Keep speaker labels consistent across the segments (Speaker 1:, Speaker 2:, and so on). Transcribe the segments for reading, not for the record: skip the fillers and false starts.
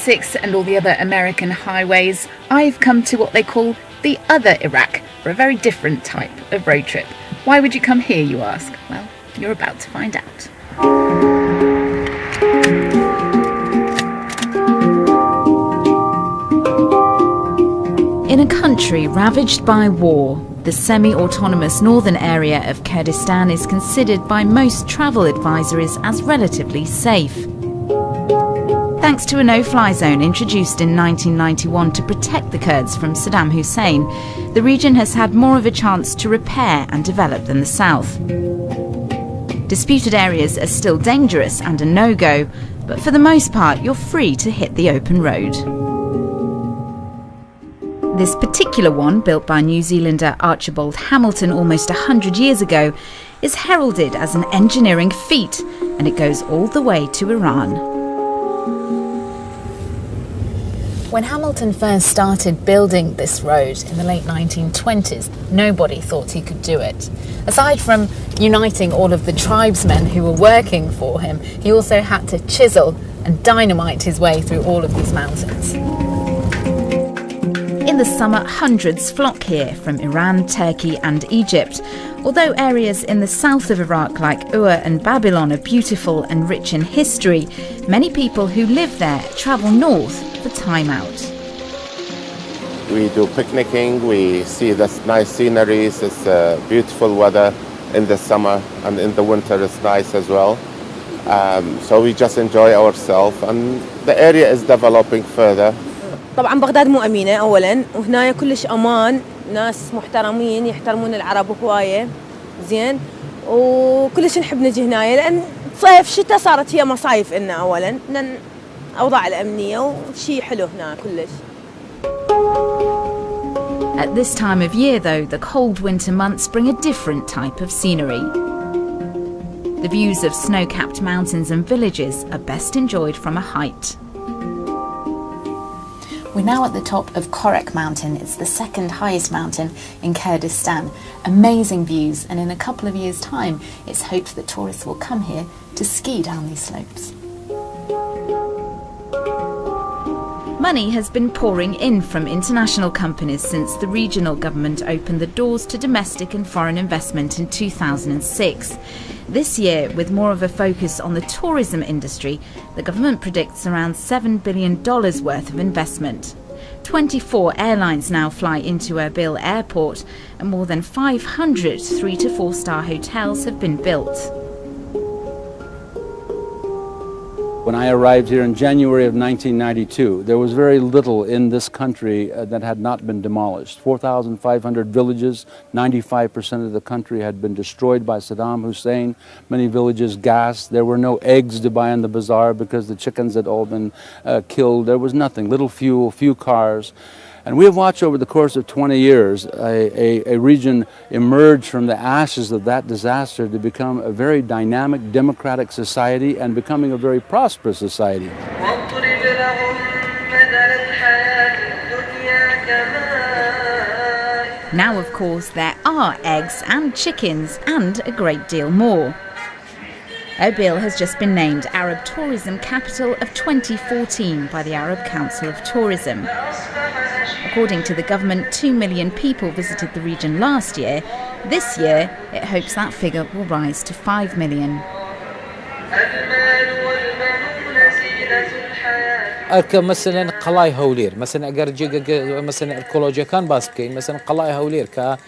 Speaker 1: I-86 and all the other American highways, I've come to what they call the other Iraq for a very different type of road trip. Why would you come here, you ask? Well, you're about to find out. In a country ravaged by war, the semi-autonomous northern area of Kurdistan is considered by most travel advisories as relatively safe. Thanks to a no-fly zone introduced in 1991 to protect the Kurds from Saddam Hussein, the region has had more of a chance to repair and develop than the south. Disputed areas are still dangerous and a no-go, but for the most part you're free to hit the open road. This particular one, built by New Zealander Archibald Hamilton almost 100 years ago, is heralded as an engineering feat, and it goes all the way to Iran. When Hamilton first started building this road in the late 1920s, nobody thought he could do it. Aside from uniting all of the tribesmen who were working for him, he also had to chisel and dynamite his way through all of these mountains. In the summer, hundreds flock here from Iran, Turkey and Egypt. Although areas in the south of Iraq like Ur and Babylon are beautiful and rich in history, many people who live there travel north for time out.
Speaker 2: We do picnicking, we see this nice sceneries, it's beautiful weather in the summer, and in the winter it's nice as well. So we just enjoy ourselves, and the area is developing further.
Speaker 3: طبعا بغداد مو أمينة أولاً، وهنا كلش أمان، ناس محترمين يحترمون العرب هواية زين، وكلش نحب نجي هنا لأن صيف شتاء صارت هي مصايف إلنا أولاً، لأن أوضاع الأمنية وشي حلو هنا كلش.
Speaker 1: At this time of year though, the cold winter months bring a different type of scenery. The views of snow-capped mountains and villages are best enjoyed from a height. We're now at the top of Korek Mountain. It's the second highest mountain in Kurdistan. Amazing views, and in a couple of years' time, it's hoped that tourists will come here to ski down these slopes. Money has been pouring in from international companies since the regional government opened the doors to domestic and foreign investment in 2006. This year, with more of a focus on the tourism industry, the government predicts around $7 billion worth of investment. 24 airlines now fly into Erbil airport, and more than 500 3- to 4-star hotels have been built.
Speaker 4: When I arrived here in January of 1992, there was very little in this country that had not been demolished. 4,500 villages, 95% of the country had been destroyed by Saddam Hussein. Many villages gassed. There were no eggs to buy in the bazaar because the chickens had all been killed. There was nothing, little fuel, few cars. And we have watched over the course of 20 years a region emerge from the ashes of that disaster to become a very dynamic, democratic society and becoming a very prosperous society.
Speaker 1: Now, of course, there are eggs and chickens and a great deal more. Erbil has just been named Arab Tourism Capital of 2014 by the Arab Council of Tourism. According to the government, 2 million people visited the region last year. This year, it hopes that figure will rise to 5 million.
Speaker 5: مثلا قلاي هولير مثلا اگر جيجا مثلا ايكولوجيا كان باسكي مثلا قلاي هولير ك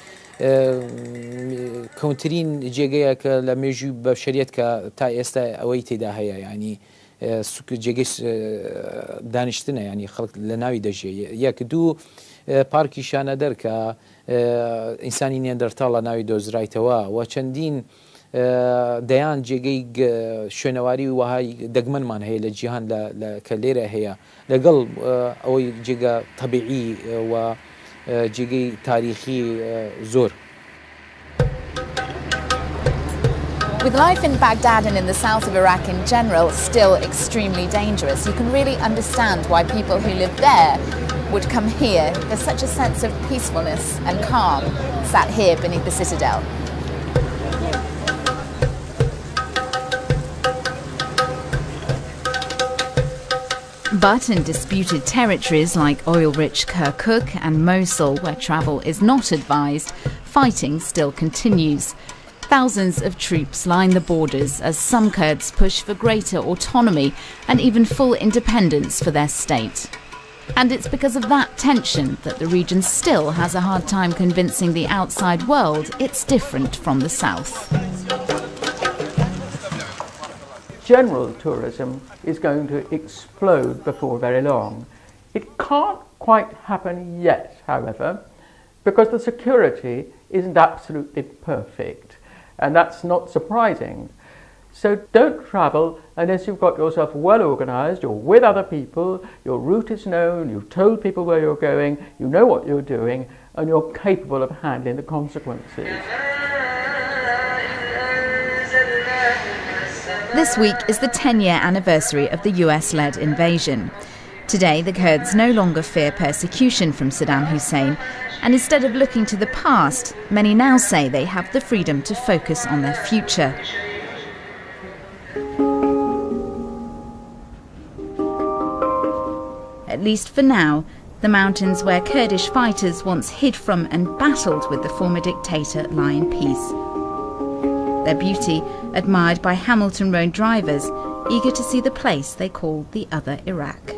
Speaker 5: كونترين جيجا ك لميجي بشريت ك تا استا اويتي دا هي يعني سوق جيجس دانشتنا يعني خلق لناوي دجي ياك دو باركي شانه دركا انساني نياندرتال ناوي دوزرايتوا وچندين ديان جيجي شنواري وهاي دغمنمان هي لجيهان لكليره هي لقل او جيجا طبيعي و جيجي تاريخي زور.
Speaker 1: With life in Baghdad and in the south of Iraq in general still extremely dangerous, you can really understand why people who live there would come here. There's such a sense of peacefulness and calm sat here beneath the citadel. But in disputed territories like oil-rich Kirkuk and Mosul, where travel is not advised, fighting still continues. Thousands of troops line the borders as some Kurds push for greater autonomy and even full independence for their state. And it's because of that tension that the region still has a hard time convincing the outside world it's different from the south.
Speaker 6: General tourism is going to explode before very long. It can't quite happen yet, however, because the security isn't absolutely perfect, and that's not surprising. So don't travel unless you've got yourself well organised, you're with other people, your route is known, you've told people where you're going, you know what you're doing, and you're capable of handling the consequences.
Speaker 1: This week is the 10-year anniversary of the US-led invasion. Today, the Kurds no longer fear persecution from Saddam Hussein, and instead of looking to the past, many now say they have the freedom to focus on their future. At least for now, the mountains where Kurdish fighters once hid from and battled with the former dictator lie in peace. Their beauty admired by Hamilton Road drivers, eager to see the place they call the other Iraq.